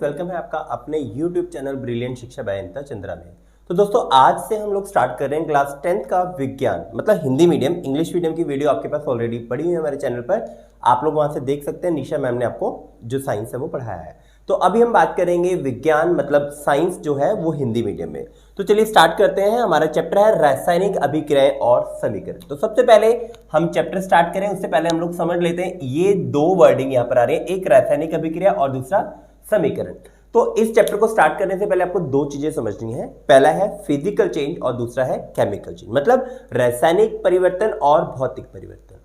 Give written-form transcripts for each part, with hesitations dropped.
Welcome है आपका अपने YouTube चैनल ब्रिलियंट शिक्षा बाय अनिता चंद्रा में। तो दोस्तों आज से हम लोग स्टार्ट कर रहे हैं क्लास 10th का विज्ञान मतलब हिंदी मीडियम इंग्लिश मीडियम की वीडियो आपके पास ऑलरेडी पड़ी हुई है हमारे चैनल पर। आप लोग वहां से देख सकते हैं, निशा मैम ने आपको जो साइंस है वो पढ़ाया है। तो अभी हम बात करेंगे विज्ञान मतलब साइंस जो है वो हिंदी मीडियम में। तो चलिए स्टार्ट करते हैं। हमारा चैप्टर है रासायनिक अभिक्रियाएं और समीकरण। तो सबसे पहले हम चैप्टर स्टार्ट करें उससे पहले हम लोग समझ लेते हैं ये दो वर्डिंग यहाँ पर आ रही है, एक रासायनिक अभिक्रिया और दूसरा समीकरण। तो इस चैप्टर को स्टार्ट करने से पहले आपको दो चीजें समझनी है, पहला है फिजिकल चेंज और दूसरा है केमिकल चेंज, मतलब रासायनिक परिवर्तन और भौतिक परिवर्तन।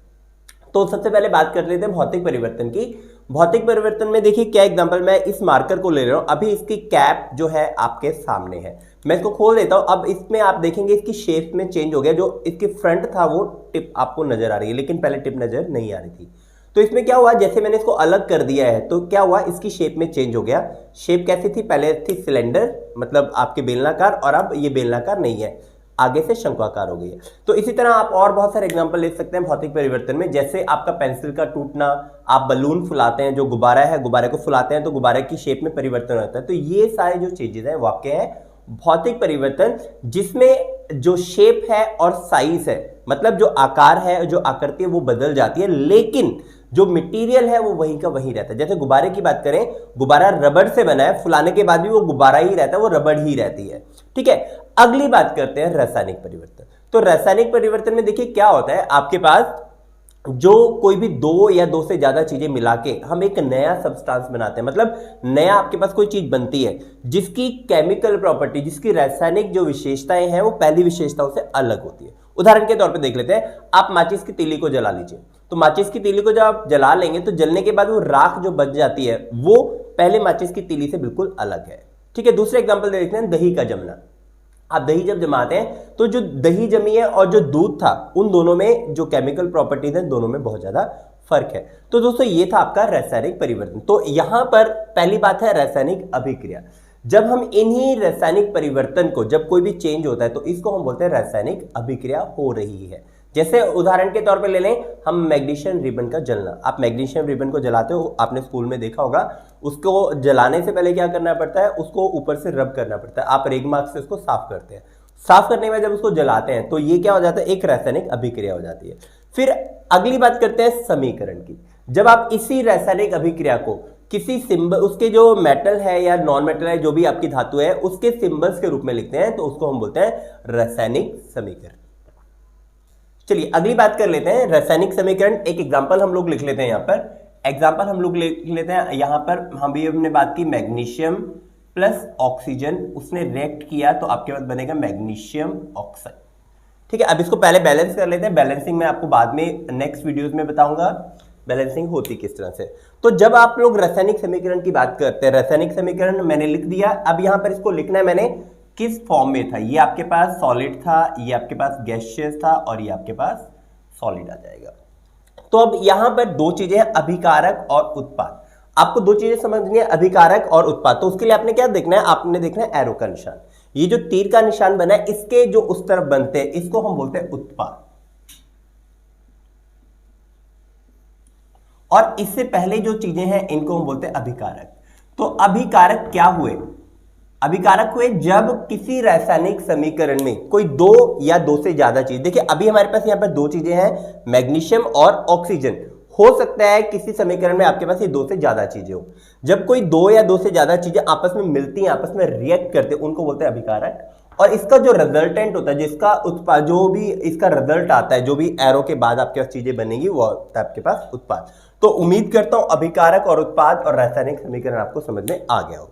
तो सबसे पहले बात कर लेते हैं भौतिक परिवर्तन की। भौतिक परिवर्तन में देखिए क्या एग्जांपल, मैं इस मार्कर को ले रहा हूं, अभी इसकी कैप जो है आपके सामने है, मैं इसको खोल देता हूं। अब इसमें आप देखेंगे इसकी शेप में चेंज हो गया, जो इसकी फ्रंट था वो टिप आपको नजर आ रही है, लेकिन पहले टिप नजर नहीं आ रही थी। तो इसमें क्या हुआ, जैसे मैंने इसको अलग कर दिया है तो क्या हुआ, इसकी शेप में चेंज हो गया। शेप कैसी थी, पहले थी सिलेंडर मतलब आपके बेलनाकार, और अब ये बेलनाकार नहीं है, आगे से शंक्वाकार हो गई है। तो इसी तरह आप और बहुत सारे एग्जांपल ले सकते हैं भौतिक परिवर्तन में, जैसे आपका पेंसिल का टूटना, आप बलून फुलाते हैं, जो गुब्बारा है गुब्बारे को फुलाते हैं तो गुब्बारे की शेप में परिवर्तन होता है। तो ये सारे जो चीजेस हैं वो आपके हैं भौतिक परिवर्तन, जिसमें जो शेप है और साइज है मतलब जो आकार है जो आकृति है वो बदल जाती है, लेकिन जो मटेरियल है वो वही का वही रहता है। जैसे गुब्बारे की बात करें, गुब्बारा रबड़ से बना है, फुलाने के बाद भी वो गुब्बारा ही रहता है, वो रबड़ ही रहती है, ठीक है। अगली बात करते हैं रासायनिक परिवर्तन। तो रासायनिक परिवर्तन में देखिए क्या होता है, आपके पास जो कोई भी दो या दो से ज्यादा चीजें मिला के हम एक नया सब्सटेंस बनाते हैं, मतलब नया आपके पास कोई चीज बनती है जिसकी केमिकल प्रॉपर्टी, जिसकी रासायनिक जो विशेषताएं हैं वो पहली विशेषताओं से अलग होती है। उदाहरण के तौर पे देख लेते हैं, आप माचिस की तीली को जला लीजिए, तो माचिस की तीली को जब आप जला लेंगे तो जलने के बाद वो राख जो बच जाती है वो पहले माचिस की तीली से बिल्कुल अलग है, ठीक है। दूसरे एग्जाम्पल देखते हैं दही का जमना। आप दही जब जमाते हैं तो जो दही जमी है और जो दूध था उन दोनों में जो केमिकल प्रॉपर्टीज हैं दोनों में बहुत ज्यादा फर्क है। तो दोस्तों ये था आपका रासायनिक परिवर्तन। तो यहां पर पहली बात है रासायनिक अभिक्रिया। जब हम इन्हीं रासायनिक परिवर्तन को, जब कोई भी चेंज होता है तो इसको हम बोलते हैं रासायनिक अभिक्रिया हो रही है। जैसे उदाहरण के तौर पे ले लें हम मैग्नीशियम रिबन का जलना। आप मैग्नीशियम रिबन को जलाते हो, आपने स्कूल में देखा होगा, उसको जलाने से पहले क्या करना पड़ता है, उसको ऊपर से रब करना पड़ता है, आप रेगमार्क से उसको साफ करते हैं। साफ करने में जब उसको जलाते हैं तो ये क्या हो जाता है, एक रासायनिक अभिक्रिया हो जाती है। फिर अगली बात करते हैं समीकरण की। जब आप इसी रासायनिक अभिक्रिया को किसी सिंबल, उसके जो मेटल है या नॉन मेटल है, जो भी आपकी धातु है, उसके सिंबल्स के रूप में लिखते हैं तो उसको हम बोलते हैं रासायनिक समीकरण। चलिए अगली बात कर लेते हैं रासायनिक समीकरण। एक एग्जांपल हम लोग लिख लेते हैं, यहाँ पर एग्जांपल हम लोग लिख लेते हैं। यहाँ पर हम भी हमने बात की मैग्नीशियम प्लस ऑक्सीजन, उसने रिएक्ट किया तो आपके पास बनेगा मैग्नीशियम ऑक्साइड, ठीक है। अब इसको पहले बैलेंस कर लेते हैं। बैलेंसिंग में आपको बाद में नेक्स्ट वीडियोस में बताऊंगा बैलेंसिंग होती किस तरह से। तो जब आप लोग रासायनिक समीकरण की बात करते हैं, रासायनिक समीकरण मैंने लिख दिया, अब यहाँ पर इसको लिखना है मैंने किस फॉर्म में था। ये आपके पास सॉलिड था, ये आपके पास गैसियस था और ये आपके पास सॉलिड आ जाएगा। तो अब यहां पर दो चीजें हैं, अभिकारक और उत्पाद। आपको दो चीजें समझनी है, अभिकारक और उत्पाद। तो उसके लिए आपने क्या देखना है, आपने देखना है एरो का निशान। ये जो तीर का निशान बना है इसके जो उस तरफ बनते हैं इसको हम बोलते हैं उत्पाद, और इससे पहले जो चीजें हैं इनको हम बोलते हैं अभिकारक। तो अभिकारक क्या हुए, अभिकारक हुए जब किसी रासायनिक समीकरण में कोई दो या दो से ज्यादा चीज, देखिए अभी हमारे पास यहाँ पर दो चीजें हैं मैग्नीशियम और ऑक्सीजन, हो सकता है किसी समीकरण में आपके पास ये दो से ज्यादा चीजें हो। जब कोई दो या दो से ज्यादा चीजें आपस में मिलती हैं, आपस में रिएक्ट करते हैं, उनको बोलते हैं अभिकारक। और इसका जो रिजल्टेंट होता है, जिसका उत्पाद, जो भी इसका रिजल्ट आता है, जो भी एरो के बाद आपके पास चीजें बनेगी वो होता है आपके पास उत्पाद। तो उम्मीद करता हूं अभिकारक और उत्पाद और रासायनिक समीकरण आपको समझ में आ गया होगा।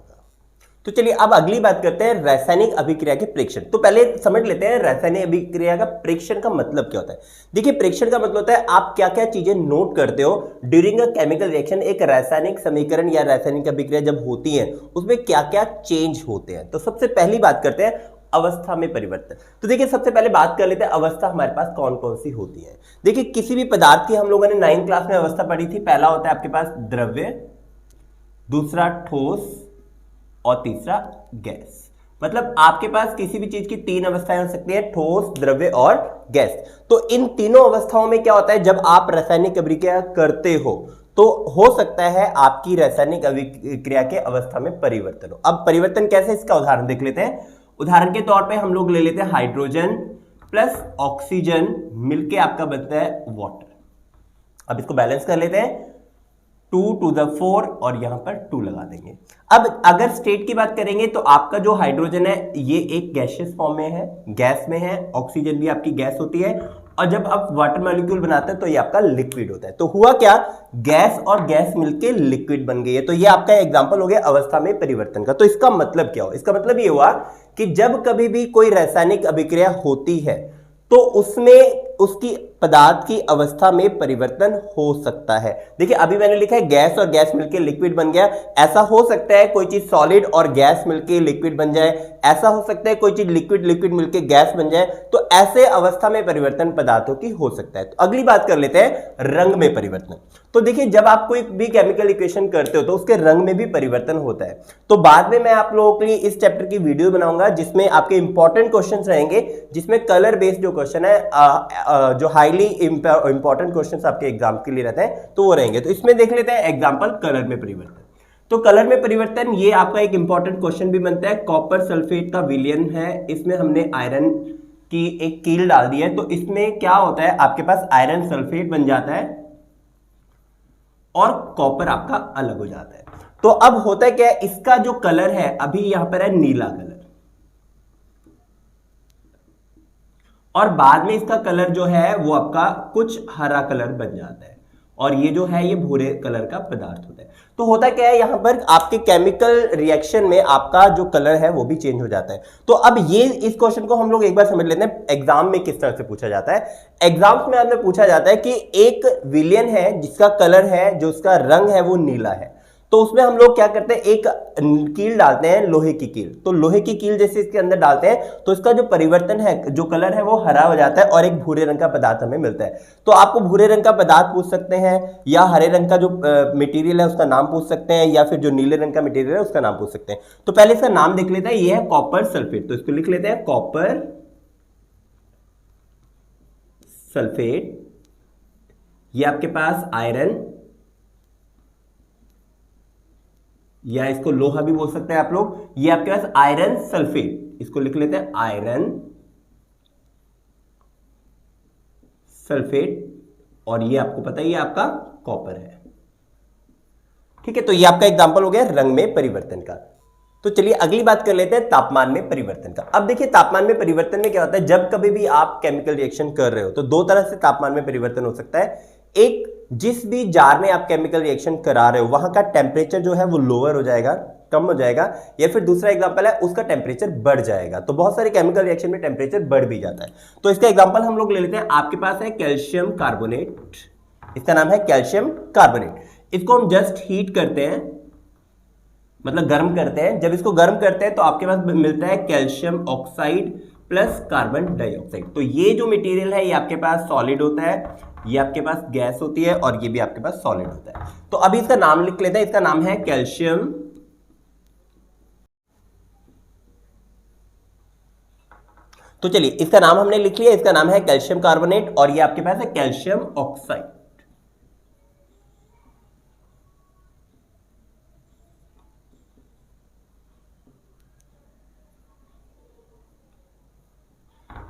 तो चलिए अब अगली बात करते हैं रासायनिक अभिक्रिया के प्रेक्षण। तो पहले समझ लेते हैं रासायनिक अभिक्रिया का प्रेक्षण का मतलब क्या होता है। देखिए प्रेक्षण का मतलब होता है आप क्या क्या चीजें नोट करते हो ड्यूरिंग अ केमिकल रिएक्शन। एक रासायनिक समीकरण या रासायनिक अभिक्रिया जब होती है उसमें क्या क्या चेंज होते हैं। तो सबसे पहली बात करते हैं अवस्था में परिवर्तन। तो देखिए सबसे पहले बात कर लेते हैं अवस्था हमारे पास कौन कौन सी होती है। देखिए किसी भी पदार्थ की हम लोगों ने 9th क्लास में अवस्था पढ़ी थी। पहला होता है आपके पास द्रव्य, दूसरा ठोस और तीसरा गैस। मतलब आपके पास किसी भी चीज की तीन अवस्थाएं हो सकती है, ठोस, द्रव्य और गैस। तो इन तीनों अवस्थाओं में क्या होता है, जब आप रासायनिक अभिक्रिया करते हो तो हो सकता है आपकी रासायनिक अभिक्रिया के अवस्था में परिवर्तन हो। अब परिवर्तन कैसे, इसका उदाहरण देख लेते हैं। उदाहरण के तौर पे हम लोग ले लेते हैं हाइड्रोजन प्लस ऑक्सीजन मिलके आपका बनता है वाटर। अब इसको बैलेंस कर लेते हैं, 2 to the 4 और यहां पर 2 लगा देंगे। अब अगर स्टेट की बात करेंगे तो आपका जो हाइड्रोजन है ये एक गैसियस फॉर्म में है, गैस में है, ऑक्सीजन भी आपकी गैस होती है, और जब आप वाटर मॉलिक्यूल बनाते हैं तो ये आपका लिक्विड होता है। तो हुआ क्या, गैस और गैस मिलके लिक्विड बन गई है। तो ये आपका एग्जांपल हो गया अवस्था में परिवर्तन का। तो इसका मतलब क्या हो, इसका मतलब ये हुआ कि जब कभी भी कोई रासायनिक अभिक्रिया होती है तो उसमें उसकी पदार्थ की अवस्था में परिवर्तन हो सकता है। देखिए अभी मैंने लिखा है गैस और गैस मिलकर लिक्विड बन गया। ऐसा हो सकता है कोई चीज सॉलिड और गैस मिलकर लिक्विड बन जाए, ऐसा हो सकता है कोई चीज लिक्विड लिक्विड मिलकर गैस बन जाए। तो ऐसे अवस्था में परिवर्तन पदार्थों की हो सकता है। तो अगली बात कर लेते हैं रंग में परिवर्तन। तो देखिए जब आप कोई भी केमिकल इक्वेशन करते हो तो उसके रंग में भी परिवर्तन होता है। तो बाद में मैं आप लोगों के लिए इस चैप्टर की वीडियो बनाऊंगा जिसमें आपके इंपॉर्टेंट क्वेश्चंस रहेंगे, जिसमें कलर बेस्ड जो क्वेश्चन है जो हाईली इंपॉर्टेंट क्वेश्चंस आपके एग्जाम के लिए रहते हैं तो वो रहेंगे। तो इसमें देख लेते हैं एग्जांपल कलर में परिवर्तन। तो कलर में परिवर्तन ये आपका एक इंपॉर्टेंट क्वेश्चन भी बनता है। कॉपर सल्फेट का विलयन है, इसमें हमने आयरन की एक कील डाल दी है। तो इसमें क्या होता है, आपके पास आयरन सल्फेट बन जाता है और कॉपर आपका अलग हो जाता है। तो अब होता है क्या, इसका जो कलर है अभी यहां पर है नीला कलर, और बाद में इसका कलर जो है वो आपका कुछ हरा कलर बन जाता है, और ये जो है ये भूरे कलर का पदार्थ होता है। तो होता क्या है, यहां पर आपके केमिकल रिएक्शन में आपका जो कलर है वो भी चेंज हो जाता है। तो अब ये इस क्वेश्चन को हम लोग एक बार समझ लेते हैं एग्जाम में किस तरह से पूछा जाता है। एग्जाम्स में आपने पूछा जाता है कि एक विलयन है जिसका कलर है, जो उसका रंग है वो नीला है। तो उसमें हम लोग क्या करते हैं, एक कील डालते हैं, लोहे की कील। तो लोहे की कील जैसे इसके अंदर डालते हैं तो इसका जो परिवर्तन है, जो कलर है वो हरा हो जाता है और एक भूरे रंग का पदार्थ हमें मिलता है। तो आपको भूरे रंग का पदार्थ पूछ सकते हैं, या हरे रंग का जो मटेरियल है उसका नाम पूछ सकते हैं, या फिर जो नीले रंग का मटेरियल है उसका नाम पूछ सकते हैं। तो पहले इसका नाम देख लेते हैं, ये है कॉपर सल्फेट। तो इसको लिख लेते हैं कॉपर सल्फेट। ये आपके पास आयरन, या इसको लोहा भी बोल सकते हैं आप लोग। ये आपके पास आयरन सल्फेट, इसको लिख लेते हैं आयरन सल्फेट, और ये आपको पता ही है आपका कॉपर है। ठीक है, तो ये आपका एग्जांपल हो गया रंग में परिवर्तन का। तो चलिए अगली बात कर लेते हैं तापमान में परिवर्तन का। अब देखिए तापमान में परिवर्तन में क्या होता है, जब कभी भी आप केमिकल रिएक्शन कर रहे हो तो दो तरह से तापमान में परिवर्तन हो सकता है। एक, जिस भी जार में आप केमिकल रिएक्शन करा रहे हो वहां का टेम्परेचर जो है वो लोअर हो जाएगा, कम हो जाएगा, या फिर दूसरा एग्जांपल है उसका टेम्परेचर बढ़ जाएगा। तो बहुत सारे केमिकल रिएक्शन में टेम्परेचर बढ़ भी जाता है। तो इसका एग्जांपल हम लोग ले लेते हैं। आपके पास है कैल्शियम कार्बोनेट, इसका नाम है कैल्शियम कार्बोनेट। इसको हम जस्ट हीट करते हैं, मतलब गर्म करते हैं। जब इसको गर्म करते हैं तो आपके पास मिलता है calcium oxide plus carbon dioxide. तो ये जो मटेरियल है ये आपके पास सॉलिड होता है, ये आपके पास गैस होती है, और ये भी आपके पास सॉलिड होता है। तो अभी इसका नाम लिख लेते हैं, इसका नाम है कैल्शियम। तो चलिए इसका नाम हमने लिख लिया, इसका नाम है कैल्शियम कार्बोनेट, और ये आपके पास है कैल्शियम ऑक्साइड।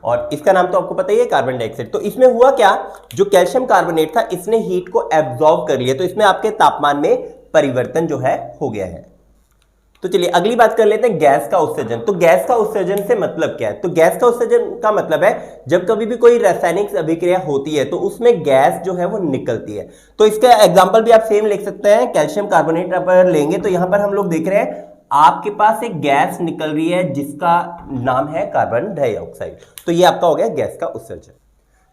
और इसका नाम तो आपको पता ही है कार्बन डाइऑक्साइड। तो इसमें हुआ क्या, जो कैल्शियम कार्बोनेट था इसने हीट को एब्जॉर्ब कर लिया, तो इसमें आपके तापमान में परिवर्तन जो है हो गया है। तो चलिए अगली बात कर लेते हैं गैस का उत्सर्जन। तो गैस का उत्सर्जन से मतलब क्या है, तो गैस का उत्सर्जन का मतलब है जब कभी भी कोई रासायनिक अभिक्रिया होती है तो उसमें गैस जो है वो निकलती है। तो इसका एग्जांपल भी आप सेम लिख सकते हैं, कैल्शियम कार्बोनेट पर लेंगे तो यहां पर हम लोग देख रहे हैं आपके पास एक गैस निकल रही है जिसका नाम है कार्बन डाइऑक्साइड। तो ये आपका हो गया गैस का उत्सर्जन।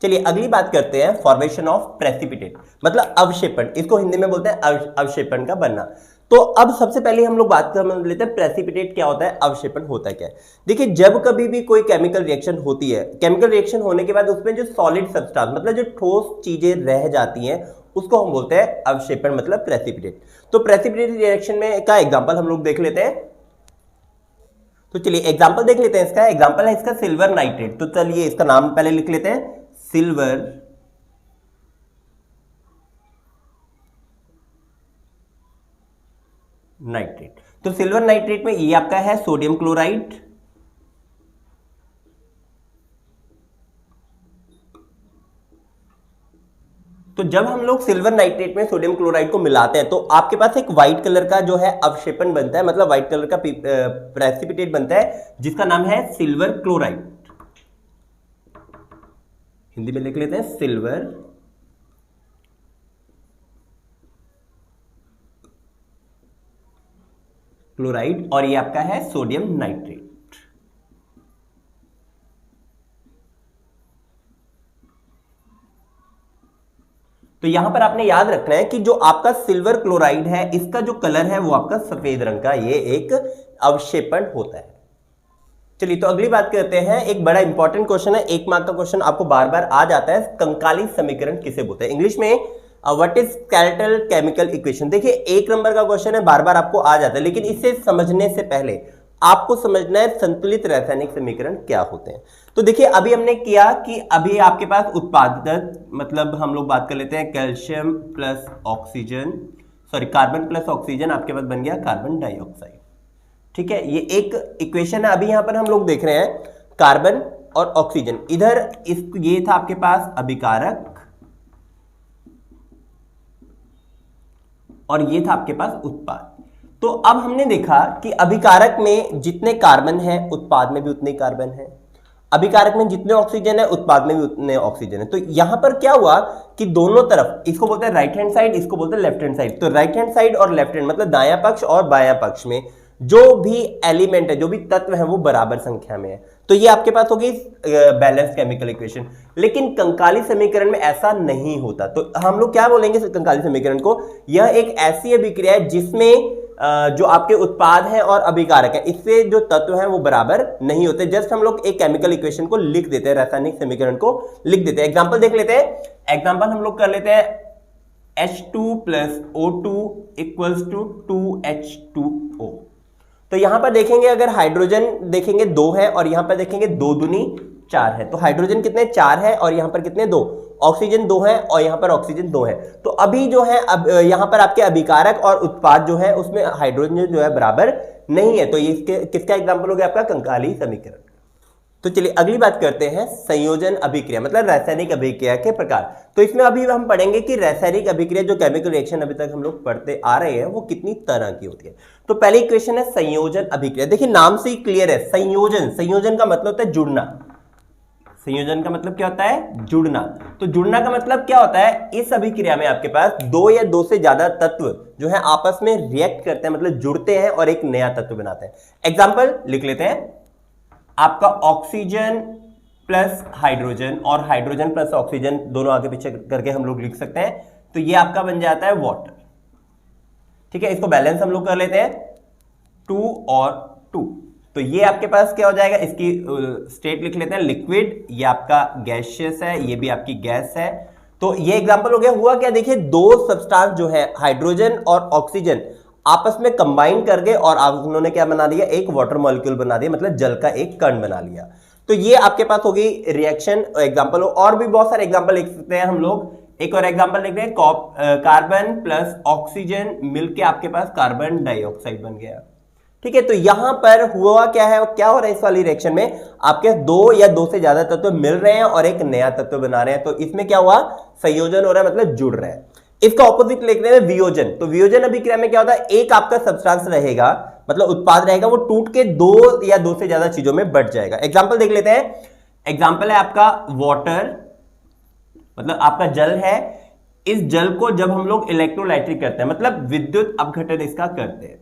चलिए अगली बात करते हैं फॉर्मेशन ऑफ प्रेसिपिटेट, मतलब अवक्षेपण। इसको हिंदी में बोलते हैं अवक्षेपण का बनना। तो अब सबसे पहले हम लोग बात कर लेते हैं प्रेसिपिटेट क्या होता है, अवक्षेपण होता है क्या है। देखिए जब कभी भी कोई केमिकल रिएक्शन होती है, केमिकल रिएक्शन होने के बाद उसमें जो सॉलिड सब्सटेंस मतलब जो ठोस चीजें रह जाती हैं उसको हम बोलते हैं अवक्षेपण, मतलब प्रेसिपिटेट। तो प्रेसिपिटेट रिएक्शन में का एग्जांपल हम लोग देख लेते हैं। तो चलिए एग्जांपल देख लेते हैं। इसका एग्जांपल है इसका सिल्वर नाइट्रेट। तो चलिए इसका नाम पहले लिख लेते हैं, सिल्वर नाइट्रेट। तो सिल्वर नाइट्रेट में ये आपका है सोडियम क्लोराइड, तो जब हम लोग सिल्वर नाइट्रेट में सोडियम क्लोराइड को मिलाते हैं तो आपके पास एक व्हाइट कलर का जो है अवक्षेपण बनता है, मतलब व्हाइट कलर का प्रेसिपिटेट बनता है जिसका नाम है सिल्वर क्लोराइड। हिंदी में लिख लेते हैं सिल्वर क्लोराइड, और ये आपका है सोडियम नाइट्रेट। तो यहां पर आपने याद रखना है कि जो आपका सिल्वर क्लोराइड है इसका जो कलर है वो आपका सफेद रंग का ये एक अवक्षेपण होता है। चलिए तो अगली बात करते हैं, एक बड़ा इंपॉर्टेंट क्वेश्चन है, 1 मार्क का क्वेश्चन आपको बार बार आ जाता है, कंकाली समीकरण किसे बोलते हैं इंग्लिश में, what is skeletal chemical equation. देखिए 1 नंबर का क्वेश्चन है, बार बार आपको आ जाता है, लेकिन इसे समझने से पहले आपको समझना है संतुलित रासायनिक समीकरण क्या होते हैं। तो देखिए अभी हमने किया कि अभी आपके पास उत्पादक, मतलब हम लोग बात कर लेते हैं calcium plus oxygen, sorry carbon plus oxygen आपके पास बन गया कार्बन डाइऑक्साइड। ठीक है, ये एक इक्वेशन है। अभी यहां पर हम लोग देख रहे हैं कार्बन और ऑक्सीजन, इधर ये था आपके पास अभिकारक और ये था आपके पास उत्पाद। तो अब हमने देखा कि अभिकारक में जितने कार्बन है उत्पाद में भी उतने कार्बन है, अभिकारक में जितने ऑक्सीजन है उत्पाद में भी उतने ऑक्सीजन है। तो यहां पर क्या हुआ कि दोनों तरफ, इसको बोलते हैं राइट हैंड साइड, इसको बोलते हैं लेफ्ट हैंड साइड। तो राइट हैंड साइड और लेफ्ट हैंड मतलब दायां पक्ष और बायां पक्ष में जो भी एलिमेंट है, जो भी तत्व है वो बराबर संख्या में है। तो ये आपके पास होगी बैलेंस केमिकल इक्वेशन। लेकिन कंकाली समीकरण में ऐसा नहीं होता। तो हम लोग क्या बोलेंगे कंकाली समीकरण को, यह एक ऐसी अभिक्रिया है जिसमें जो आपके उत्पाद है और अभिकारक है इससे जो तत्व हैं वो बराबर नहीं होते। जस्ट हम लोग एक केमिकल इक्वेशन को लिख देते हैं, रासायनिक समीकरण को लिख देते हैं। एग्जांपल देख लेते हैं। एग्जांपल हम लोग कर लेते हैं H2 + O2 = 2H2O। तो यहां पर देखेंगे अगर हाइड्रोजन देखेंगे 2 है और यहां पर देखेंगे 2 दूनी 4 है। तो हाइड्रोजन कितने 4 है और यहां पर कितने 2, ऑक्सीजन 2 है और यहां पर ऑक्सीजन 2 है। तो अभी जो है अब यहां पर आपके अभिकारक और उत्पाद जो है उसमें हाइड्रोजन जो है बराबर नहीं है। तो ये किसका एग्जांपल हो गया आपका कंकाली समीकरण। तो चलिए अगली बात करते हैं संयोजन अभिक्रिया, मतलब रासायनिक अभिक्रिया के प्रकार। तो इसमें अभी हम पढ़ेंगे कि रासायनिक अभिक्रिया जो केमिकल रिएक्शन अभी तक हम लोग पढ़ते आ रहे हैं वो कितनी तरह की होती है। तो पहली इक्वेशन है संयोजन अभिक्रिया। देखिए नाम से ही क्लियर है, संयोजन, संयोजन का मतलब होता है जुड़ना। संयोजन का मतलब क्या होता है, जुड़ना। तो जुड़ना का मतलब क्या होता है, इस अभिक्रिया में आपके पास 2 या 2 से ज्यादा तत्व जो है आपस में रिएक्ट करते हैं, मतलब जुड़ते हैं और एक नया तत्व बनाते हैं। एग्जाम्पल लिख लेते हैं, आपका ऑक्सीजन प्लस हाइड्रोजन और हाइड्रोजन प्लस ऑक्सीजन दोनों आगे पीछे करके हम लोग लिख सकते हैं। तो ये आपका बन जाता है वाटर। ठीक है, इसको बैलेंस हम लोग कर लेते हैं 2 और 2। तो ये आपके पास क्या हो जाएगा, इसकी स्टेट लिख लेते हैं लिक्विड, ये आपका गैसियस है, ये भी आपकी गैस है। तो ये एग्जांपल हो गया। हुआ क्या, देखिए 2 सब्सटेंस जो है हाइड्रोजन और ऑक्सीजन आपस में कंबाइन करके और उन्होंने क्या बना दिया, एक वाटर मॉलिक्यूल बना दिया, मतलब जल का एक कण बना लिया। तो ये आपके पास होगी रिएक्शन एग्जांपल। और भी बहुत सारे एग्जांपल लिख सकते हैं हम लोग। एक और एग्जांपल लिख रहे हैं, कार्बन प्लस ऑक्सीजन मिलके आपके पास कार्बन डाइऑक्साइड बन गया। ठीक है, तो यहां पर हुआ क्या है, क्या हो रहा है इस वाली रिएक्शन में, आपके 2 या 2 से ज्यादा तत्व मिल रहे हैं और एक नया तत्व बना रहे हैं। तो इसमें क्या हुआ, संयोजन हो रहा है, मतलब जुड़ रहे हैं। इसका ऑपोजिट लिख रहे हैं वियोजन। तो वियोजन अभिक्रिया में क्या होता है, एक आपका सब्सटेंस रहेगा, मतलब उत्पाद रहेगा, वो टूट के 2 या 2 से ज्यादा चीजों में बढ़ जाएगा। एग्जांपल देख लेते हैं। एग्जांपल है आपका वाटर, मतलब आपका जल है। इस जल को जब हम लोग इलेक्ट्रोलाइटिक करते हैं, मतलब विद्युत अपघटन इसका करते हैं,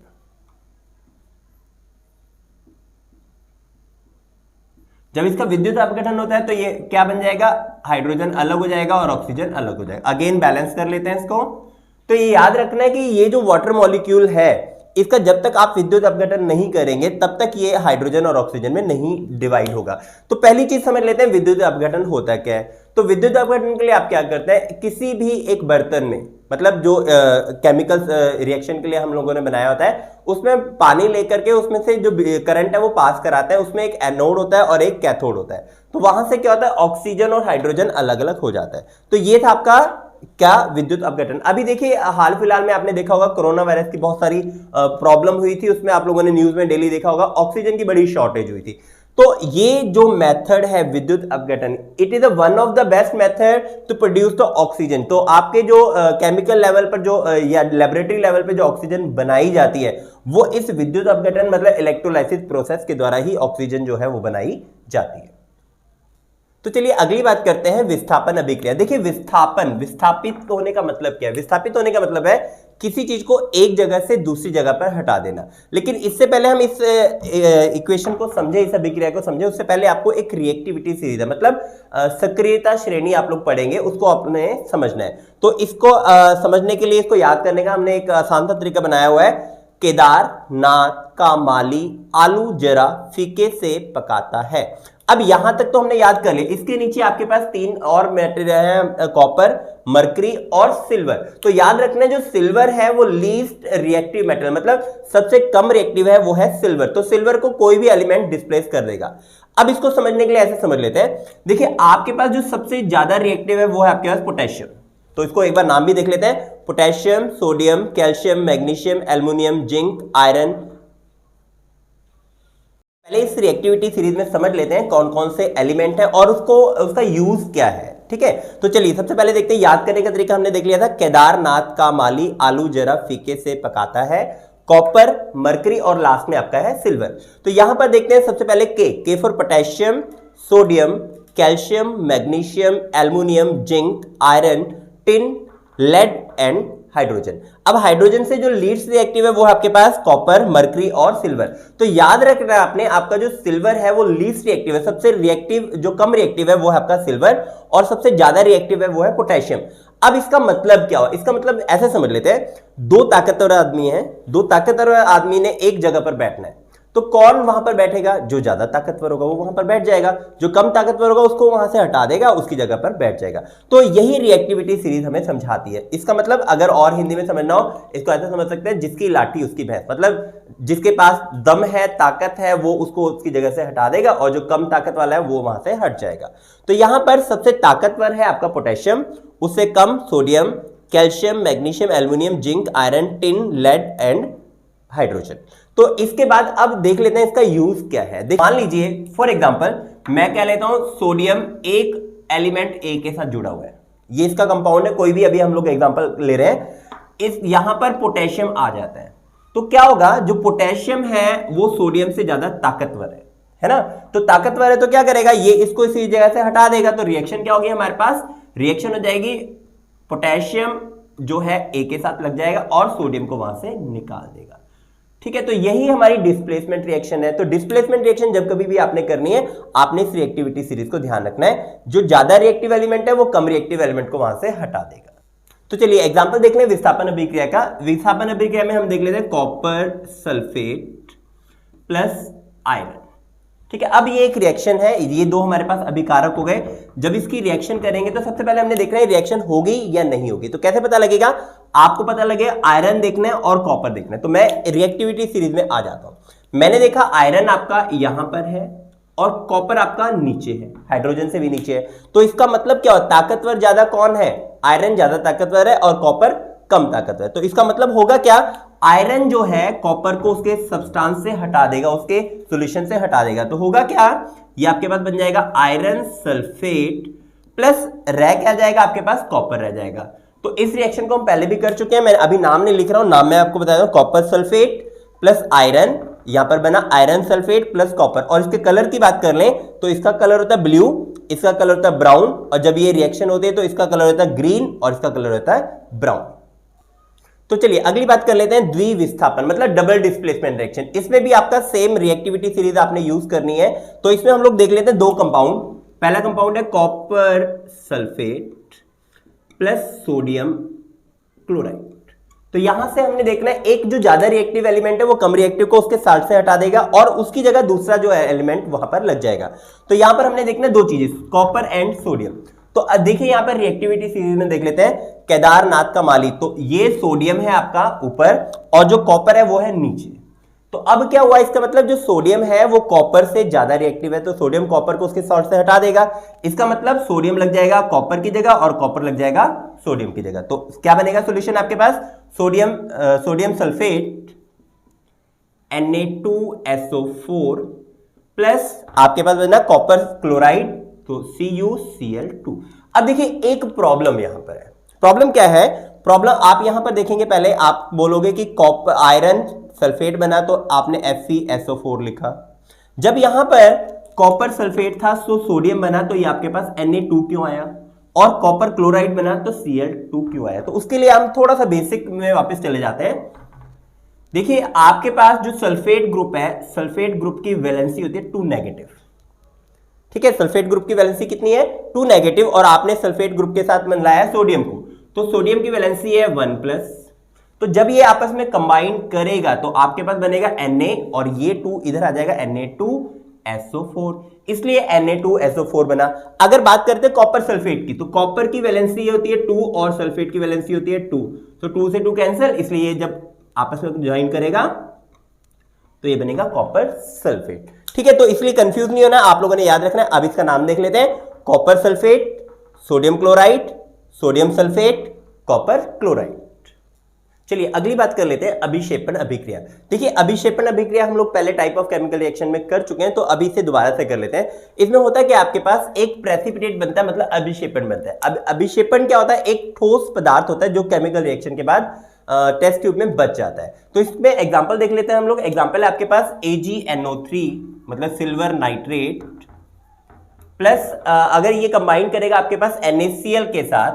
जब इसका विद्युत अपघटन होता है तो ये क्या बन जाएगा, हाइड्रोजन अलग हो जाएगा और ऑक्सीजन अलग हो जाएगा। अगेन बैलेंस कर लेते हैं इसको। तो ये याद रखना है कि ये जो वाटर मॉलिक्यूल है इसका जब तक आप विद्युत अपघटन नहीं करेंगे तब तक ये हाइड्रोजन और ऑक्सीजन में नहीं डिवाइड होगा। तो पहली चीज समझ लेते हैं विद्युत अपघटन होता क्या है। तो विद्युत अपघटन के लिए आप क्या करते हैं, किसी भी एक बर्तन में, मतलब जो केमिकल रिएक्शन के लिए हम लोगों ने बनाया होता है, उसमें पानी लेकर के उसमें से जो करंट है वो पास कराता है। उसमें एक एनोड होता है और एक कैथोड होता है। तो वहां से क्या होता है, ऑक्सीजन और हाइड्रोजन अलग अलग हो जाता है। तो ये था आपका क्या विद्युत अपघटन। अभी देखिए हाल फिलहाल में आपने देखा होगा कोरोना वायरस की बहुत सारी प्रॉब्लम हुई थी, उसमें आप लोगों ने न्यूज में डेली देखा होगा ऑक्सीजन की बड़ी शॉर्टेज हुई थी। तो ये जो मेथड है विद्युत अपघटन, it is one of the best method to produce the oxygen. तो आपके जो केमिकल लेवल पर जो या लेबोरेटरी लेवल पर जो ऑक्सीजन बनाई जाती है वो इस विद्युत अपघटन मतलब इलेक्ट्रोलाइसिस प्रोसेस के द्वारा ही ऑक्सीजन जो है वो बनाई जाती है। तो चलिए अगली बात करते हैं विस्थापन अभिक्रिया। देखिए विस्थापित होने का मतलब क्या है? विस्थापित होने का मतलब है किसी चीज को एक जगह से दूसरी जगह पर हटा देना। लेकिन इससे पहले हम इस इक्वेशन को समझे, इस अभिक्रिया को समझे, उससे पहले आपको एक रिएक्टिविटी सीरीज है मतलब सक्रियता श्रेणी आप लोग पढ़ेंगे, उसको आपने समझना है। तो इसको समझने के लिए, इसको याद करने का हमने एक आसान सा तरीका बनाया हुआ है। केदारनाथ का माली आलू जरा फीके से पकाता है। अब यहां तक तो हमने याद कर लिया। इसके नीचे आपके पास 3 और मटेरियल है, कॉपर, मरकरी और सिल्वर। तो याद रखना जो सिल्वर है वो लीस्ट रिएक्टिव मेटल मतलब सबसे कम रिएक्टिव है, वो है सिल्वर। तो सिल्वर को कोई भी एलिमेंट डिस्प्लेस कर देगा। अब इसको समझने के लिए ऐसे समझ लेते हैं। देखिए आपके पास जो सबसे ज्यादा रिएक्टिव है वो है आपके पास पोटेशियम। तो इसको एक बार नाम भी देख लेते हैं, potassium, sodium, calcium, magnesium, aluminium, zinc, iron. पहले इस रिएक्टिविटी सीरीज में समझ लेते हैं कौन कौन से एलिमेंट हैं और उसका यूज क्या है। ठीक है, तो चलिए सबसे पहले देखते हैं। याद करने का तरीका हमने देख लिया था, केदारनाथ का माली आलू जरा फीके से पकाता है, कॉपर, मरकरी और लास्ट में आपका है सिल्वर। तो यहां पर देखते हैं सबसे पहले K for potassium, sodium, calcium, magnesium, aluminium, zinc, iron, tin, lead and hydrogen. अब हाइड्रोजन से जो लीड्स रिएक्टिव है वो है आपके पास कॉपर, मरकरी और सिल्वर। तो याद रखना है आपने, आपका जो सिल्वर है वो लीस्ट रिएक्टिव है, सबसे रिएक्टिव जो कम रिएक्टिव है वो है आपका सिल्वर और सबसे ज्यादा रिएक्टिव है वो है पोटेशियम। अब इसका मतलब क्या हुआ? इसका मतलब ऐसे समझ लेते हैं, 2 ताकतवर आदमी हैं, 2 ताकतवर आदमी ने एक जगह पर बैठना है। तो कौन वहां पर बैठेगा? जो ज्यादा ताकतवर होगा वो वहां पर बैठ जाएगा, जो कम ताकतवर होगा उसको वहां से हटा देगा, उसकी जगह पर बैठ जाएगा। तो यही रिएक्टिविटी सीरीज हमें समझाती है। इसका मतलब अगर और हिंदी में समझना हो इसको ऐसे समझ सकते हैं, जिसकी लाठी उसकी भैंस। मतलब जिसके पास दम है, ताकत है, वो उसको उसकी जगह से हटा देगा और जो कम ताकत वाला है वो वहां से हट जाएगा। तो यहां पर सबसे ताकतवर है आपका पोटेशियम, उससे कम sodium, calcium, magnesium, aluminium, zinc, iron, tin, lead and hydrogen. तो इसके बाद अब देख लेते हैं इसका यूज क्या है। मान लीजिए फॉर एग्जांपल मैं कह लेता हूं सोडियम एक एलिमेंट ए के साथ जुड़ा हुआ है, ये इसका कंपाउंड है, कोई भी अभी हम लोग एग्जांपल ले रहे हैं। इस यहां पर पोटेशियम आ जाता है, तो क्या होगा? जो पोटेशियम है वो सोडियम से ज्यादा ताकतवर है ना। तो ताकतवर है तो क्या करेगा? ये इसको इसी जगह से हटा देगा। तो रिएक्शन क्या होगी हमारे पास? रिएक्शन हो जाएगी, पोटेशियम जो है ए के साथ लग जाएगा और सोडियम को वहां से निकाल देगा। ठीक है, तो यही हमारी डिस्प्लेसमेंट रिएक्शन है। तो डिस्प्लेसमेंट रिएक्शन जब कभी भी आपने करनी है, आपने इस रिएक्टिविटी सीरीज को ध्यान रखना है, जो ज्यादा रिएक्टिव एलिमेंट है वो कम रिएक्टिव एलिमेंट को वहां से हटा देगा। तो चलिए एग्जांपल देख लें विस्थापन अभिक्रिया का। विस्थापन अभिक्रिया में हम देख लेते हैं कॉपर सल्फेट प्लस आयरन। ठीक है, अब ये एक रिएक्शन है, ये 2 हमारे पास अभिकारक हो गए। जब इसकी रिएक्शन करेंगे तो सबसे पहले हमने देखना है रिएक्शन होगी या नहीं होगी। तो कैसे पता लगेगा? आपको पता लगेगा आयरन देखना है और कॉपर देखना है। तो मैं रिएक्टिविटी सीरीज में आ जाता हूं। मैंने देखा आयरन आपका यहां पर है और कॉपर आपका नीचे है, हाइड्रोजन से भी नीचे है। तो इसका मतलब क्या हो? ताकतवर ज्यादा कौन है? आयरन ज्यादा ताकतवर है और कॉपर कम ताकतवर है। तो इसका मतलब होगा क्या? आयरन जो है कॉपर को उसके सब्सटेंस से हटा देगा, उसके सॉल्यूशन से हटा देगा। तो होगा क्या? ये आपके पास बन जाएगा आयरन सल्फेट प्लस रह क्या जाएगा आपके पास? कॉपर रह जाएगा। तो इस रिएक्शन को हम पहले भी कर चुके हैं, मैं अभी नाम नहीं लिख रहा हूं, नाम मैं आपको बता रहा हूं। कॉपर सल्फेट प्लस आयरन, यहां पर बना आयरन सल्फेट प्लस कॉपर। और इसके कलर की बात कर लें तो इसका कलर होता है ब्लू, इसका कलर होता है ब्राउन, और जब ये रिएक्शन होती है तो इसका कलर होता है ग्रीन और इसका कलर होता है ब्राउन। तो चलिए अगली बात कर लेते हैं द्विविस्थापन मतलब डबल डिस्प्लेसमेंट रिएक्शन। इसमें भी आपका सेम रिएक्टिविटी सीरीज आपने यूज करनी है। तो इसमें हम लोग देख लेते हैं 2 कंपाउंड। पहला कंपाउंड है copper sulphate plus sodium chloride. तो यहां से हमने देखना है एक जो ज्यादा रिएक्टिव एलिमेंट है वो कम रिएक्टिव को उसके साथ से हटा देगा और उसकी जगह दूसरा जो एलिमेंट वहां पर लग जाएगा। तो यहां पर हमने देखना है 2 चीजें, कॉपर एंड सोडियम। तो देखिए यहां पर रिएक्टिविटी सीरीज में देख लेते हैं केदारनाथ का माली, तो ये सोडियम है आपका ऊपर और जो कॉपर है वो है नीचे। तो अब क्या हुआ? इसका मतलब जो सोडियम है वो कॉपर से ज्यादा रिएक्टिव है, तो सोडियम कॉपर को उसके सॉल्ट से हटा देगा। इसका मतलब सोडियम लग जाएगा कॉपर की जगह और कॉपर लग जाएगा सोडियम की जगह। तो क्या बनेगा सॉल्यूशन आपके पास, सोडियम सल्फेट Na2SO4 प्लस आपके पास बना कॉपर क्लोराइड, तो CuCl2। अब देखिए एक प्रॉब्लम यहां पर है। प्रॉब्लम क्या है, प्रॉब्लम आप यहां पर देखेंगे, पहले आप बोलोगे कि कॉपर आयरन सल्फेट बना तो आपने FeSO4 लिखा। जब यहां पर कॉपर सल्फेट था तो सोडियम बना, तो ये आपके पास Na2 क्यों आया, और कॉपर क्लोराइड बना तो Cl2 क्यों आया। तो उसके लिए हम थोड़ा सा बेसिक में वापस चले जाते हैं। देखिए आपके पास जो सल्फेट ग्रुप है, सल्फेट ग्रुप की वैलेंसी होती है 2 नेगेटिव। ठीक है, सल्फेट ग्रुप की वैलेंसी कितनी है, 2 नेगेटिव, और आपने सल्फेट ग्रुप के साथ मिलाया सोडियम को, तो सोडियम की वैलेंसी है 1+। तो जब ये आपस में कंबाइन करेगा तो आपके पास बनेगा Na, और ये 2 इधर आ जाएगा Na2SO4, इसलिए Na2SO4 बना। अगर बात करते हैं कॉपर सल्फेट की, तो कॉपर की वैलेंसी ये होती है 2 और सल्फेट की वैलेंसी होती है 2, तो 2 से 2 कैंसिल, इसलिए जब आपस में ज्वाइन करेगा तो ये बनेगा कॉपर सल्फेट। ठीक है, तो इसलिए कंफ्यूज नहीं होना, आप लोगों ने याद रखना है। अब इसका नाम देख लेते हैं, copper sulphate, sodium chloride, sodium sulphate, copper chloride. चलिए अगली बात कर लेते हैं, अभिक्षेपण अभिक्रिया। देखिए अभिक्षेपण अभिक्रिया हम लोग पहले टाइप ऑफ केमिकल रिएक्शन में कर चुके हैं, तो अभी से दोबारा से कर लेते हैं। इसमें होता है कि आपके पास एक प्रेसिपिटेट बनता है, मतलब अभिक्षेपण बनता है। अब अभिक्षेपण क्या होता है, एक ठोस पदार्थ होता है जो केमिकल रिएक्शन के बाद टेस्ट ट्यूब में बच जाता है। तो इसमें एग्जांपल देख लेते हैं हम लोग। एग्जांपल है आपके पास AgNO3, मतलब सिल्वर नाइट्रेट, प्लस अगर ये कंबाइन करेगा आपके पास NaCl के साथ,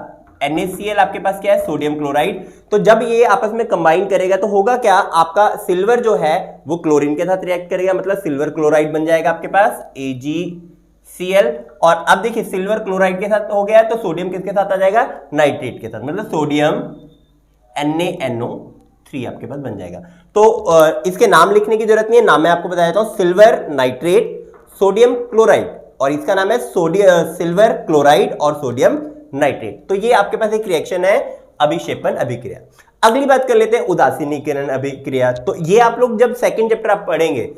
NaCl आपके पास क्या है, सोडियम क्लोराइड। तो जब ये आपस में कंबाइन करेगा तो होगा क्या, आपका सिल्वर जो है वो क्लोरीन के साथ रिएक्ट करेगा, मतलब सिल्वर क्लोराइड बन जाएगा आपके पास AgCl। और अब देखिए सिल्वर क्लोराइड के साथ हो गया, तो सोडियम किसके साथ आ जाएगा, नाइट्रेट के साथ, मतलब सोडियम NaNO3 आपके पास बन जाएगा। तो इसके नाम लिखने की जरूरत नहीं है, नाम मैं आपको बता देता हूं, सिल्वर नाइट्रेट, सोडियम क्लोराइड, और इसका नाम है सिल्वर क्लोराइड और सोडियम नाइट्रेट। तो ये आपके पास एक रिएक्शन है अभिक्षेपण अभिक्रिया। अगली बात कर लेते हैं उदासीनीकरण अभिक्रिया। तो ये आप लोग जब सेकंड चैप्टर आप पढ़ेंगे,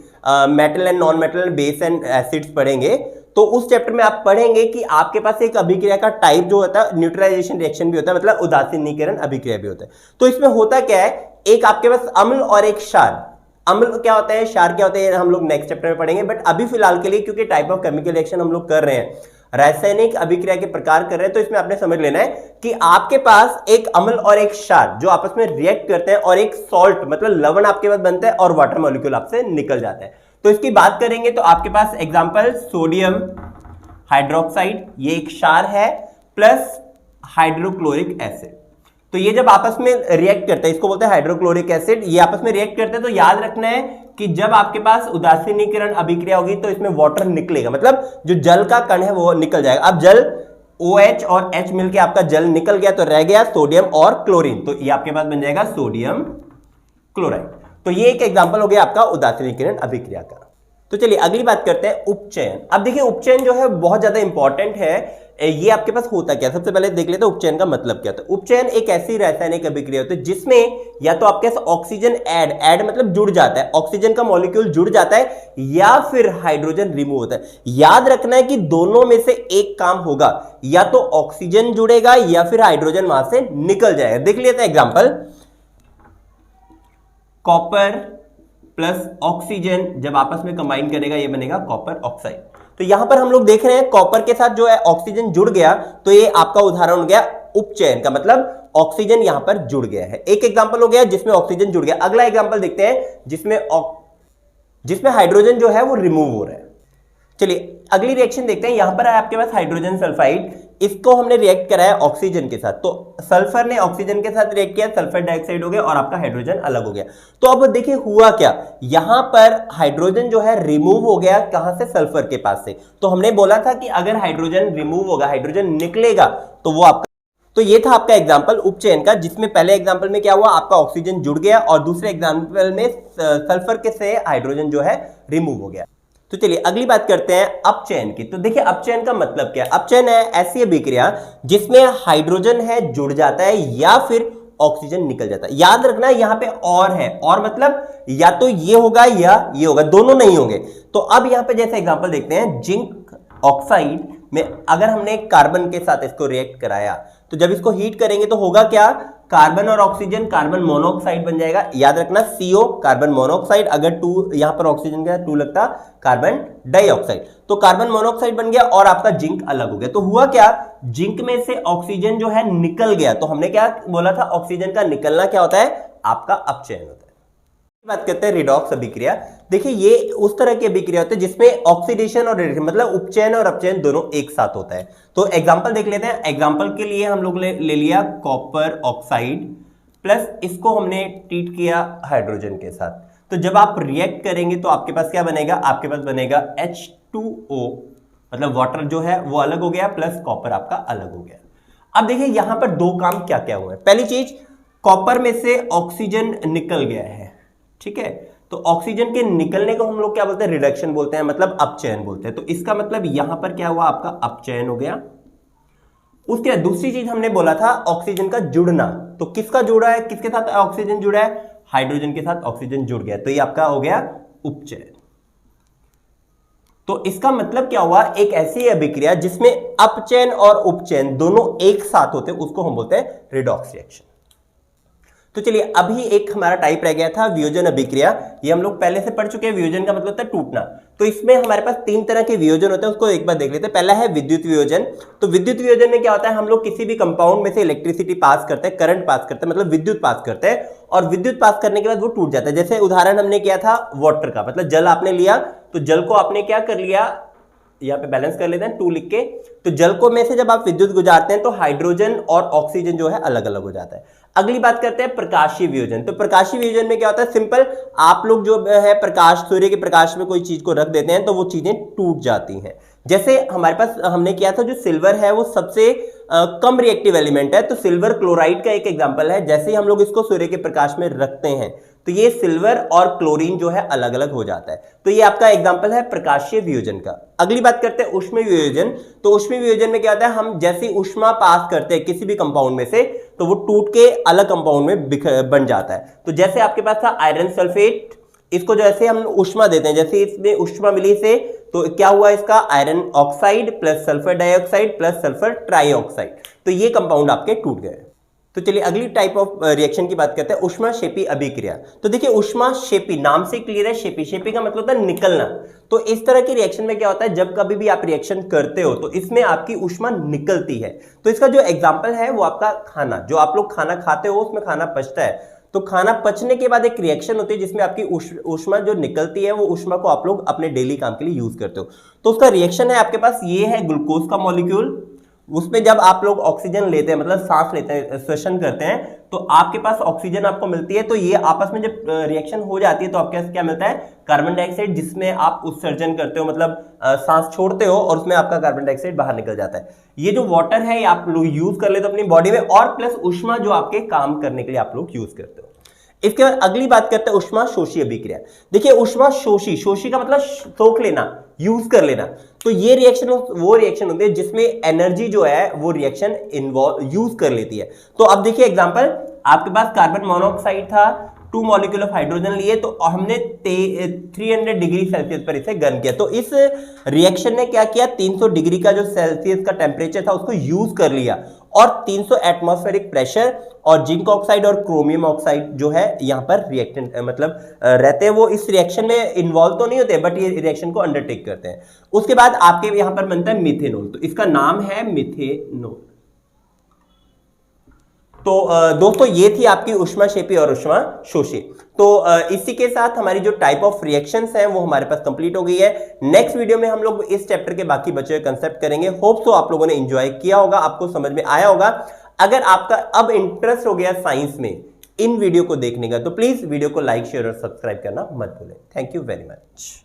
metal and non metal, base and acids पढ़ेंगे, तो उस चैप्टर में आप पढ़ेंगे कि आपके पास एक अभिक्रिया का टाइप जो होता है न्यूट्रलाइजेशन रिएक्शन भी होता है, मतलब उदासीनीकरण अभिक्रिया भी होता है। तो इसमें होता क्या है, एक आपके पास अम्ल और एक क्षार। अम्ल क्या होता है, क्षार क्या होता है, हम लोग नेक्स्ट चैप्टर में पढ़ेंगे। बट अभी फिलहाल के लिए क्योंकि टाइप ऑफ केमिकल रिएक्शन हम लोग कर रहे हैं, रासायनिक अभिक्रिया के प्रकार कर रहे हैं, तो इसमें आपने समझ लेना है कि आपके पास एक अम्ल और एक क्षार जो आपस में रिएक्ट करते हैं, और एक सॉल्ट मतलब लवण आपके पास बनता है, और वाटर मॉलिक्यूल आपसे निकल जाता है। तो इसकी बात करेंगे तो आपके पास एग्जांपल सोडियम हाइड्रोक्साइड, ये एक क्षार है, प्लस हाइड्रोक्लोरिक एसिड। तो ये जब आपस में रिएक्ट करते हैं, इसको बोलते हैं हाइड्रोक्लोरिक एसिड, ये आपस में रिएक्ट करते हैं। तो याद रखना है कि जब आपके पास उदासीनीकरण अभिक्रिया होगी तो इसमें वाटर निकलेगा, मतलब जो जल का कण है वो निकल जाएगा। अब जल OH और H मिलके आपका जल निकल गया, तो रह गया सोडियम और क्लोरीन, तो ये आपके पास बन जाएगा सोडियम क्लोराइड। तो ये एक एग्जांपल हो गया आपका उदासीनीकरण अभिक्रिया का। तो चलिए अगली बात करते हैं उपचयन। अब देखिए उपचयन जो है बहुत ज्यादा इंपॉर्टेंट है। ये आपके पास होता क्या, सबसे पहले देख लेते हैं उपचयन का मतलब क्या होता है। उपचयन एक ऐसी रासायनिक अभिक्रिया होती है जिसमें या तो आपके पास ऑक्सीजन ऐड मतलब जुड़ जाता है, ऑक्सीजन का मॉलिक्यूल जुड़ जाता है, या फिर हाइड्रोजन रिमूव होता है। याद रखना है कि दोनों में से एक काम होगा, या तो ऑक्सीजन जुड़ेगा या फिर हाइड्रोजन वहां से निकल जाएगा। देख लेते हैं एग्जाम्पल, कॉपर प्लस ऑक्सीजन जब आपस में कंबाइन करेगा ये बनेगा कॉपर ऑक्साइड। तो यहां पर हम लोग देख रहे हैं कॉपर के साथ जो है ऑक्सीजन जुड़ गया, तो ये आपका उदाहरण हो गया उपचयन का, मतलब ऑक्सीजन यहां पर जुड़ गया है। एक एग्जांपल हो गया जिसमें ऑक्सीजन जुड़ गया। अगला एग्जांपल देखते हैं जिसमें हाइड्रोजन जो है वो रिमूव हो रहा है। चलिए अगली रिएक्शन देखते हैं। यहां पर है आपके पास हाइड्रोजन सल्फाइड, इसको हमने रिएक्ट कराया ऑक्सीजन के साथ, तो सल्फर ने ऑक्सीजन के साथ रिएक्ट किया, सल्फर डाइऑक्साइड हो गया और आपका हाइड्रोजन अलग हो गया। तो अब देखिए हुआ क्या, यहां पर हाइड्रोजन जो है रिमूव हो गया, कहां से, सल्फर के पास से। तो हमने बोला था कि अगर हाइड्रोजन रिमूव होगा, हाइड्रोजन निकलेगा, तो वो आपका, तो ये था आपका एग्जांपल उपचयन का, जिसमें पहले एग्जांपल में क्या हुआ, आपका ऑक्सीजन जुड़ गया और दूसरे एग्जांपल में सल्फर के से हाइड्रोजन जो है रिमूव हो गया। तो चलिए अगली बात करते हैं अपचयन की। तो देखिए अपचयन का मतलब क्या है। अपचयन है ऐसी अभिक्रिया जिसमें हाइड्रोजन है जुड़ जाता है या फिर ऑक्सीजन निकल जाता है। याद रखना यहां पे और है, और मतलब या तो ये होगा या ये होगा, दोनों नहीं होंगे। तो अब यहां पे जैसे एग्जांपल देखते हैं, जिंक ऑक्साइड में अगर हमने कार्बन के साथ इसको रिएक्ट कराया तो जब इसको हीट करेंगे तो होगा क्या, कार्बन और ऑक्सीजन कार्बन मोनोऑक्साइड बन जाएगा। याद रखना CO कार्बन मोनोऑक्साइड, अगर 2 यहां पर ऑक्सीजन का 2 लगता कार्बन डाइऑक्साइड, तो कार्बन मोनोऑक्साइड बन गया और आपका जिंक अलग हो गया। तो हुआ क्या, जिंक में से ऑक्सीजन जो है निकल गया। तो हमने क्या बोला था, ऑक्सीजन का निकलना क्या होता है, आपका अपचयन होता है। बात करते हैं रिडॉक्स अभिक्रिया। देखिए ये उस तरह की अभिक्रिया होती है जिसमें ऑक्सीडेशन और रिडक्शन मतलब उपचयन और अपचयन दोनों एक साथ होता है। तो एग्जांपल देख लेते हैं। एग्जांपल के लिए हम लोग ले लिया कॉपर ऑक्साइड प्लस इसको हमने ट्रीट किया हाइड्रोजन के साथ। तो जब आप रिएक्ट करेंगे तो आपके पास क्या बनेगा, आपके पास बनेगा H2O, मतलब वाटर जो है वो अलग हो गया प्लस कॉपर आपका अलग हो गया। अब देखिए यहां पर दो काम क्या क्या हुए। पहली चीज, कॉपर में से ऑक्सीजन निकल गया है, ठीक है। तो ऑक्सीजन के निकलने को हम लोग क्या बोलते हैं, रिडक्शन बोलते हैं, मतलब अपचयन बोलते हैं। तो इसका मतलब यहां पर क्या हुआ, आपका अपचयन हो गया। उसके बाद दूसरी चीज हमने बोला था ऑक्सीजन का जुड़ना। तो किसका जुड़ा है, किसके साथ ऑक्सीजन जुड़ा है, हाइड्रोजन के साथ ऑक्सीजन जुड़ गया, तो ये आपका हो गया उपचयन। तो इसका मतलब क्या हुआ, एक ऐसी अभिक्रिया जिसमें अपचयन और उपचयन दोनों एक साथ होते हैं, उसको हम बोलते हैं रिडॉक्स रिएक्शन। तो चलिए अभी एक हमारा टाइप रह गया था वियोजन अभिक्रिया। ये हम लोग पहले से पढ़ चुके हैं। वियोजन का मतलब होता है टूटना। तो इसमें हमारे पास 3 तरह के वियोजन होते हैं, उसको एक बार देख लेते हैं। पहला है विद्युत वियोजन। तो विद्युत वियोजन में क्या होता है, हम लोग किसी भी कंपाउंड में से इलेक्ट्रिसिटी पास करते हैं, करंट पास करते हैं, मतलब विद्युत पास करते हैं, और विद्युत पास करने के बाद वो टूट जाता है। जैसे उदाहरण हमने किया था वाटर का, मतलब जल आपने लिया तो जल को आपने क्या कर लिया, यहाँ पे बैलेंस कर लेते हैं 2 लिख के। तो जल को में से जब आप विद्युत गुजारते हैं तो हाइड्रोजन और ऑक्सीजन जो है अलग अलग हो जाता है। अगली बात करते हैं प्रकाशीय वियोजन। तो प्रकाशीय वियोजन में क्या होता है, सिंपल, आप लोग जो है प्रकाश, सूर्य के प्रकाश में कोई चीज को रख देते हैं तो वो चीजें टूट जाती हैं। जैसे हमारे पास हमने किया था, जो सिल्वर है वो सबसे कम रिएक्टिव एलिमेंट है, तो सिल्वर क्लोराइड का एक एग्जांपल है। जैसे ही हम लोग इसको सूर्य के प्रकाश में रखते हैं तो ये सिल्वर और क्लोरीन जो है अलग अलग हो जाता है। तो ये आपका एग्जांपल है प्रकाशीय वियोजन का। अगली बात करते हैं ऊष्मीय वियोजन। तो ऊष्मीय वियोजन में क्या होता है, हम जैसी ऊष्मा पास करते हैं किसी भी कंपाउंड में से तो वो टूट के अलग कंपाउंड में बन जाता है। तो जैसे आपके पास था आयरन सल्फेट, इसको जैसे हम ऊष्मा देते हैं, जैसे इसमें ऊष्मा मिली से तो क्या हुआ, इसका iron oxide plus sulphur dioxide plus sulphur trioxide, तो ये कंपाउंड आपके टूट गए। तो चलिए अगली टाइप ऑफ रिएक्शन की बात करते हैं, ऊष्माक्षेपी अभिक्रिया। तो देखिए ऊष्माक्षेपी नाम से क्लियर है, शेपी, शेपी का मतलब होता है निकलना। तो इस तरह की रिएक्शन में क्या होता है, जब कभी भी आप रिएक्शन करते हो तो इसमें आपकी ऊष्मा निकलती है। तो इसका जो एग्जांपल है वो आपका खाना, जो आप लोग खाना खाते हो उसमें खाना पचता है। तो खाना पचने के बाद एक रिएक्शन होती है जिसमें आपकी ऊष्मा जो निकलती है, वो ऊष्मा को आप लोग अपने डेली काम के लिए यूज करते हो। तो उसका रिएक्शन है आपके पास, ये है ग्लूकोज का मॉलिक्यूल, उसमें जब आप लोग ऑक्सीजन लेते हैं, मतलब सांस लेते हैं, श्वसन करते हैं, तो आपके पास ऑक्सीजन आपको मिलती है। तो ये आपस में जब रिएक्शन हो जाती है तो आपके पास क्या मिलता है, कार्बन डाइऑक्साइड, जिसमें आप उत्सर्जन करते हो, मतलब सांस छोड़ते हो और उसमें आपका कार्बन डाइऑक्साइड बाहर निकल जाता है। ये जो वाटर है ये आप लोग यूज कर लेते हो अपनी बॉडी में, और प्लस ऊष्मा जो आपके काम करने के लिए आप लोग यूज करते हो। इसके बाद अगली बात करते हैं ऊष्मा शोषी अभिक्रिया। देखिए ऊष्मा शोषी, शोषी का मतलब सोख लेना, यूज कर लेना। तो ये रिएक्शन वो रिएक्शन होती है जिसमें एनर्जी जो है वो रिएक्शन इन्वॉल्व यूज कर लेती है। तो अब देखिए एग्जांपल, आपके पास कार्बन मोनोऑक्साइड था, 2 मॉलिक्यूल ऑफ हाइड्रोजन लिए, तो हमने 300 डिग्री सेल्सियस पर इसे गर्म किया। तो इस रिएक्शन ने क्या किया, 300 डिग्री का जो सेल्सियस का टेम्परेचर था उसको यूज कर लिया, और 300 एटमॉस्फेरिक प्रेशर और जिंक ऑक्साइड और क्रोमियम ऑक्साइड जो है यहाँ पर रिएक्टेंट मतलब रहते हैं, वो इस रिएक्शन में इन्वॉल्व तो नहीं होते बट ये रिएक्शन को अंडरटेक करते हैं। उसके बाद आपके यहाँ पर बनता है मिथेनॉल। तो इसका नाम है मिथेनॉल। तो दोस्तों ये थी आपकी ऊष्माक्षेपी और ऊष्मा शोषी। तो इसी के साथ हमारी जो टाइप ऑफ रिएक्शंस हैं वो हमारे पास कंप्लीट हो गई है। नेक्स्ट वीडियो में हम लोग इस चैप्टर के बाकी बचे हुए कंसेप्ट करेंगे। होप सो आप लोगों ने एंजॉय किया होगा, आपको समझ में आया होगा। अगर आपका अब इंटरेस्ट हो गया साइंस में इन वीडियो को देखने का तो प्लीज वीडियो को लाइक, शेयर और सब्सक्राइब करना मत भूलें। Thank you very much.